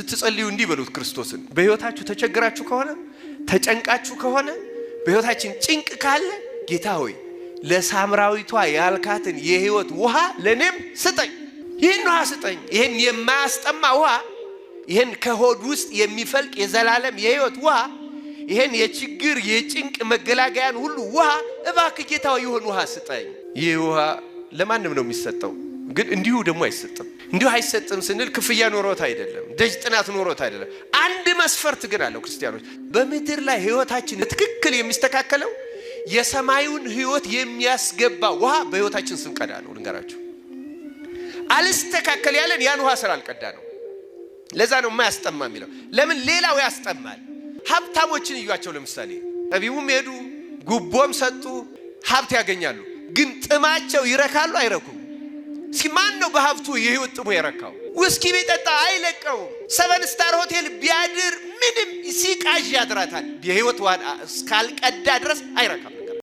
ስትጸልዩ እንዲህ በሉት ክርስቶስን በህይወታችሁ ተቸግራችሁ ከሆነ ተጨንቃችሁ ከሆነ በህይወታችን ጭንቅ ካለ ጌታ ሆይ ለሳምራዊቷ ያልካትን የህይወት ውሃ ለኔም ስጠኝ። ይሄን ውሃ ስጠኝ። ይሄን የማያስጠማ ውሃ፣ ይሄን ከሆድ ውስጥ የሚፈልቅ የዘላለም የህይወት ውሃ፣ ይሄን የችግር የጭንቅ መገላገያን ሁሉ ውሃ እባክህ ጌታ ሆይ ይሁን ውሃ ስጠኝ። ይህ ውሃ ለማንም ነው የሚሰጠው፣ ግን እንዲሁ ደግሞ አይሰጥም። እንዲሁ አይሰጥም ስንል ክፍያ ኖሮት አይደለም፣ ደጅ ጥናት ኖሮት አይደለም። አንድ መስፈርት ግን አለው። ክርስቲያኖች በምድር ላይ ህይወታችን ትክክል የሚስተካከለው የሰማዩን ህይወት የሚያስገባ ውሃ በህይወታችን ስንቀዳ ነው። ልንገራችሁ አልስተካከል ያለን ያን ውሃ ስላልቀዳ ነው። ለዛ ነው የማያስጠማ የሚለው። ለምን ሌላው ያስጠማል። ሀብታሞችን እዩዋቸው። ለምሳሌ ጠቢቡም ሄዱ ጉቦም ሰጡ ሀብት ያገኛሉ፣ ግን ጥማቸው ይረካሉ አይረኩም? ማን ነው በሀብቱ የህይወት ጥሙ የረካው? ውስኪ ቢጠጣ አይለቀውም። 7 ስታር ሆቴል ቢያድር ምንም ሲቃዥ ያድራታል። የህይወት ዋዳ እስካልቀዳ ድረስ አይረካም።